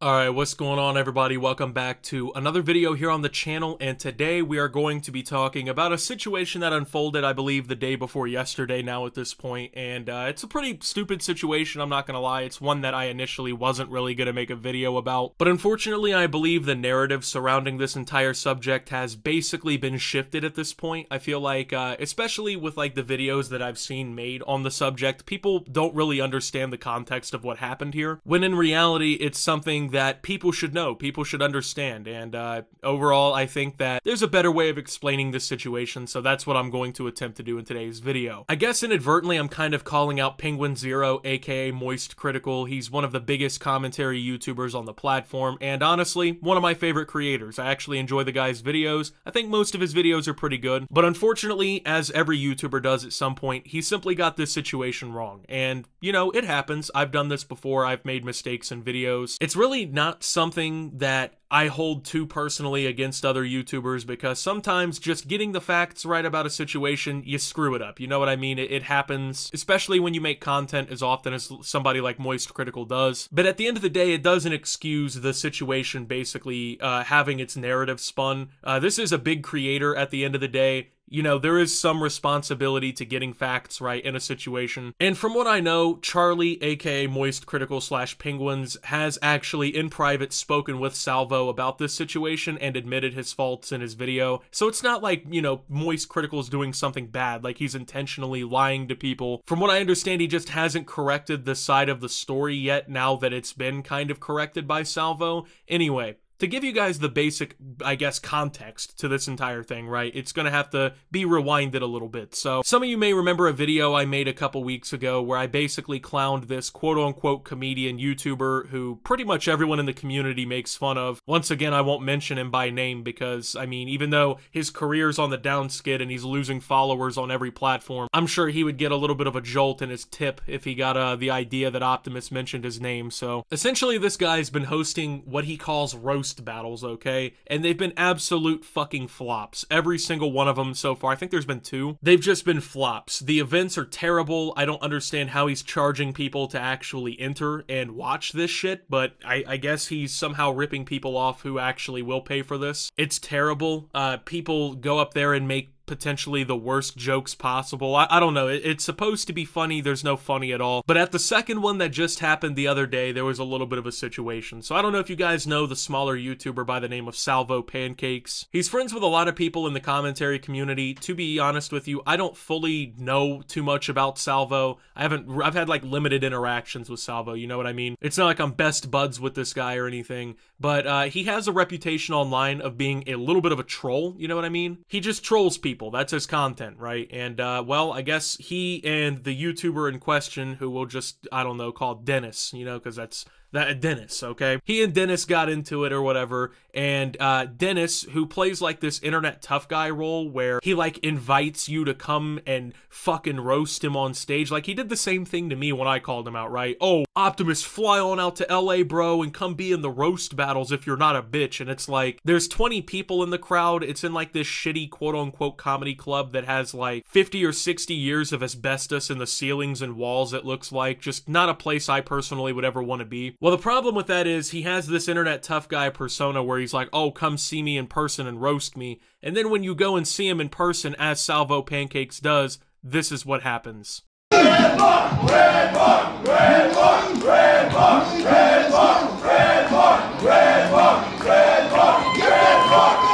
Alright, what's going on everybody? Welcome back to another video here on the channel, and today we are going to be talking about a situation that unfolded, I believe, the day before yesterday now at this point, and it's a pretty stupid situation, I'm not gonna lie. It's one that I initially wasn't really gonna make a video about, but unfortunately I believe the narrative surrounding this entire subject has basically been shifted at this point. I feel like, especially with like the videos that I've seen made on the subject, people don't really understand the context of what happened here, when in reality it's something that people should know, people should understand, and overall I think that there's a better way of explaining this situation, so that's what I'm going to attempt to do in today's video. I guess inadvertently I'm kind of calling out Penguinz0, aka Moist Critical. He's one of the biggest commentary YouTubers on the platform, and honestly, one of my favorite creators. I actually enjoy the guy's videos. I think most of his videos are pretty good, but unfortunately, as every YouTuber does at some point, he simply got this situation wrong, and you know, it happens. I've done this before, I've made mistakes in videos. It's really not something that I hold too personally against other YouTubers, because sometimes just getting the facts right about a situation, you screw it up. You know what I mean? It happens, especially when you make content as often as somebody like Moist Critical does. But at the end of the day, it doesn't excuse the situation basically having its narrative spun. This is a big creator at the end of the day. You know, there is some responsibility to getting facts right in a situation. And from what I know, Charlie, aka Moist Critical / Penguinz, has actually in private spoken with Salvo about this situation and admitted his faults in his video. So it's not like, you know, Moist Critical is doing something bad, like he's intentionally lying to people. From what I understand, he just hasn't corrected the side of the story yet, now that it's been kind of corrected by Salvo. Anyway, to give you guys the basic, I guess, context to this entire thing, right, it's gonna have to be rewinded a little bit. So, some of you may remember a video I made a couple weeks ago where I basically clowned this quote-unquote comedian YouTuber who pretty much everyone in the community makes fun of. Once again, I won't mention him by name because, I mean, even though his career's on the downskid and he's losing followers on every platform, I'm sure he would get a little bit of a jolt in his tip if he got the idea that Optimus mentioned his name. So, essentially, this guy's been hosting what he calls roast battles, okay? And they've been absolute fucking flops. Every single one of them so far. I think there's been 2. They've just been flops. The events are terrible. I don't understand how he's charging people to actually enter and watch this shit, but I guess he's somehow ripping people off who actually will pay for this. It's terrible. People go up there and make potentially the worst jokes possible. I don't know, it's supposed to be funny, there's no funny at all. But at the second one that just happened the other day, there was a little bit of a situation. So I don't know if you guys know the smaller YouTuber by the name of Salvo Pancakes. He's friends with a lot of people in the commentary community. To be honest with you, I don't fully know too much about Salvo. I've had like limited interactions with Salvo, you know what I mean? It's not like I'm best buds with this guy or anything, but he has a reputation online of being a little bit of a troll, you know what I mean? He just trolls people. That's his content, right? And, well, I guess he and the YouTuber in question, who we'll just, I don't know, call Dennis, you know, because that's Dennis, okay? He and Dennis got into it or whatever, and Dennis, who plays like this internet tough guy role where he like invites you to come and fucking roast him on stage. Like, he did the same thing to me when I called him out, right? Oh, Optimus, fly on out to LA, bro, and come be in the roast battles if you're not a bitch. And it's like, there's 20 people in the crowd. It's in like this shitty quote-unquote comedy club that has like 50 or 60 years of asbestos in the ceilings and walls, it looks like. Just not a place I personally would ever want to be. Well, the problem with that is he has this internet tough guy persona where he's like, oh, come see me in person and roast me. And then when you go and see him in person, as Salvo Pancakes does, this is what happens. Red mark, red mark, red mark, red mark, red mark, red mark, red mark, red mark, red mark.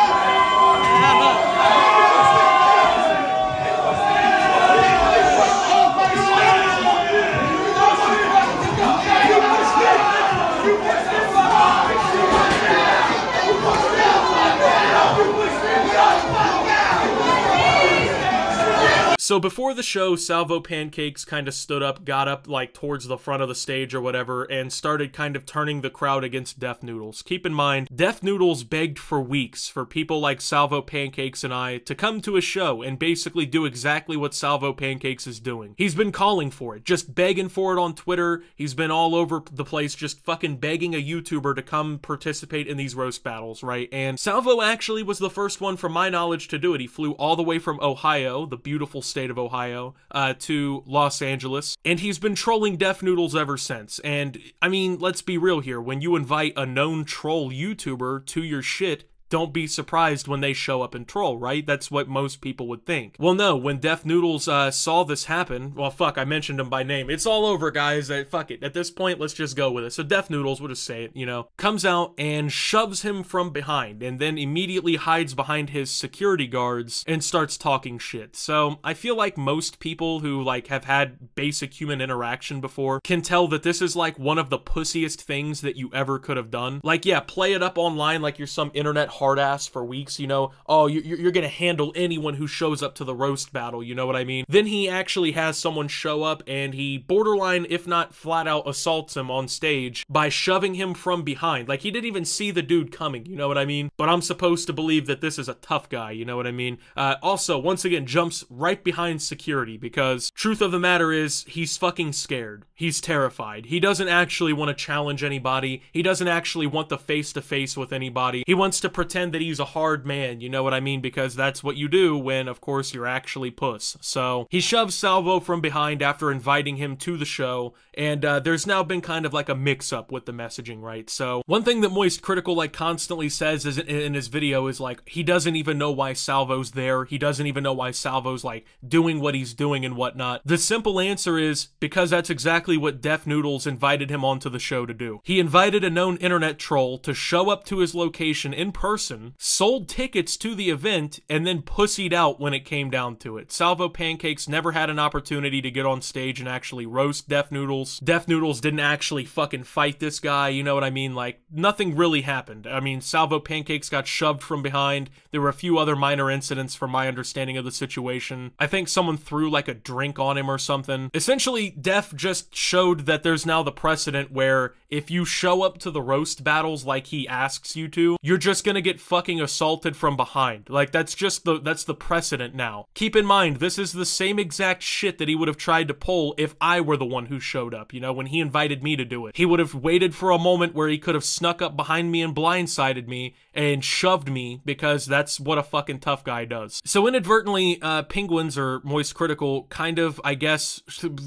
So before the show, Salvo Pancakes kind of stood up, got up like towards the front of the stage or whatever, and started kind of turning the crowd against Death Noodles. Keep in mind, Death Noodles begged for weeks for people like Salvo Pancakes and I to come to a show and basically do exactly what Salvo Pancakes is doing. He's been calling for it, just begging for it on Twitter. He's been all over the place just fucking begging a YouTuber to come participate in these roast battles, right? And Salvo actually was the first one from my knowledge to do it. He flew all the way from Ohio, the beautiful state state of Ohio, to Los Angeles, and he's been trolling Def Noodles ever since. And I mean, let's be real here. When you invite a known troll YouTuber to your shit, don't be surprised when they show up and troll, right? That's what most people would think. Well, no, when Def Noodles saw this happen, well, fuck, I mentioned him by name. It's all over, guys. Fuck it. At this point, let's just go with it. So Def Noodles, we'll just say it, you know, comes out and shoves him from behind and then immediately hides behind his security guards and starts talking shit. So I feel like most people who, like, have had basic human interaction before can tell that this is, like, one of the pussiest things that you ever could have done. Like, yeah, play it up online like you're some internet hard ass for weeks, you know, oh, you're gonna handle anyone who shows up to the roast battle, you know what I mean? Then he actually has someone show up and he borderline, if not flat out, assaults him on stage by shoving him from behind. Like, he didn't even see the dude coming, you know what I mean? But I'm supposed to believe that this is a tough guy, you know what I mean? Also, once again, jumps right behind security because truth of the matter is he's fucking scared. He's terrified. He doesn't actually want to challenge anybody. He doesn't actually want the face-to-face with anybody. He wants to pretend that he's a hard man, you know what I mean? Because that's what you do when, of course, you're actually puss. So he shoves Salvo from behind after inviting him to the show, and there's now been kind of like a mix-up with the messaging, right? So one thing that Moist Critical like constantly says is in his video is like, he doesn't even know why Salvo's there. He doesn't even know why Salvo's like doing what he's doing and whatnot. The simple answer is because that's exactly what Def Noodles invited him onto the show to do. He invited a known internet troll to show up to his location in person, sold tickets to the event, and then pussied out when it came down to it. Salvo Pancakes never had an opportunity to get on stage and actually roast Def Noodles. Def Noodles didn't actually fucking fight this guy, you know what I mean? Like, nothing really happened. I mean, Salvo Pancakes got shoved from behind. There were a few other minor incidents from my understanding of the situation. I think someone threw like a drink on him or something. Essentially, Def just showed that there's now the precedent where if you show up to the roast battles like he asks you to, you're just gonna get fucking assaulted from behind. Like, that's the precedent now. Keep in mind, this is the same exact shit that he would have tried to pull if I were the one who showed up, you know, when he invited me to do it. He would have waited for a moment where he could have snuck up behind me and blindsided me and shoved me, because that's what a fucking tough guy does. So inadvertently, Penguinz or Moist Critical kind of, I guess,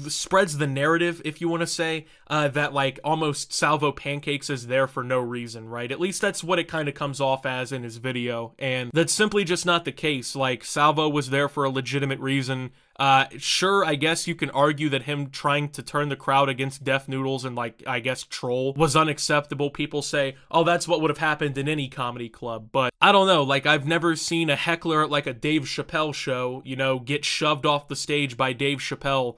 spreads the narrative, if you want to say, that like almost Salvo Pancakes is there for no reason, right? At least that's what it kind of comes off as in his video, and that's simply just not the case. Like, Salvo was there for a legitimate reason. Sure, I guess you can argue that him trying to turn the crowd against Def Noodles and, like, I guess troll was unacceptable. People say, oh, that's what would have happened in any comedy club. But I don't know, like, I've never seen a heckler at, like, a Dave Chappelle show, you know, get shoved off the stage by Dave Chappelle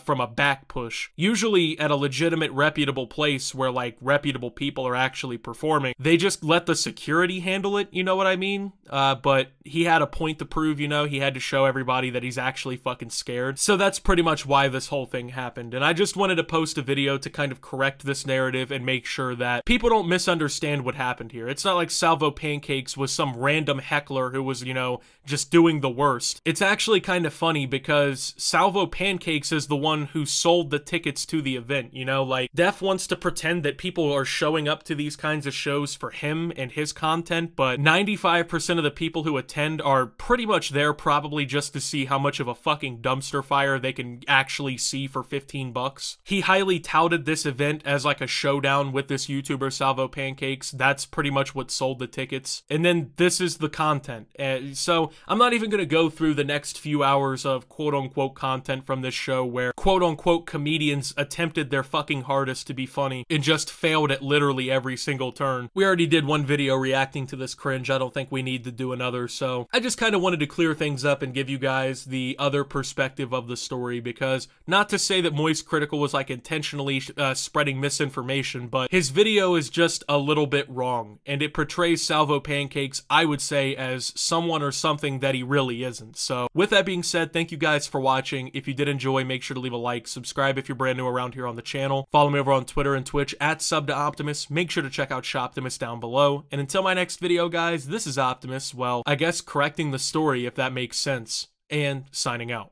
from a back push. Usually at a legitimate, reputable place where, like, reputable people are actually performing, they just let the security handle it, you know what I mean? But he had a point to prove, you know? He had to show everybody that he's actually fucking scared. So that's pretty much why this whole thing happened. And I just wanted to post a video to kind of correct this narrative and make sure that people don't misunderstand what happened here. It's not like Salvo Pancakes was some random heckler who was, you know, just doing the worst. It's actually kind of funny because Salvo Pancakes is the one who sold the tickets to the event, you know? Like, Def wants to pretend that people are showing up to these kinds of shows for him and his content, but 95% of the people who attend are pretty much there probably just to see how much of a fucking dumpster fire they can actually see for 15 bucks. He highly touted this event as like a showdown with this YouTuber Salvo Pancakes. That's pretty much what sold the tickets. And then this is the content. So I'm not even going to go through the next few hours of quote-unquote content from this show where quote-unquote comedians attempted their fucking hardest to be funny and just failed at literally every single turn. We already did one video reacting to this cringe. I don't think we need to do another, so I just kind of wanted to clear things up and give you guys the other perspective of the story, because not to say that Moist Critical was like intentionally spreading misinformation, but his video is just a little bit wrong, and it portrays Salvo Pancakes, I would say, as someone or something that he really isn't. So with that being said, thank you guys for watching. If you did enjoy, make sure to leave a like, subscribe if you're brand new around here on the channel, follow me over on Twitter and Twitch at @SubToOptimus, make sure to check out Shoptimus down below, and until my next video, guys, this is Optimus, well, I guess correcting the story if that makes sense, and signing out.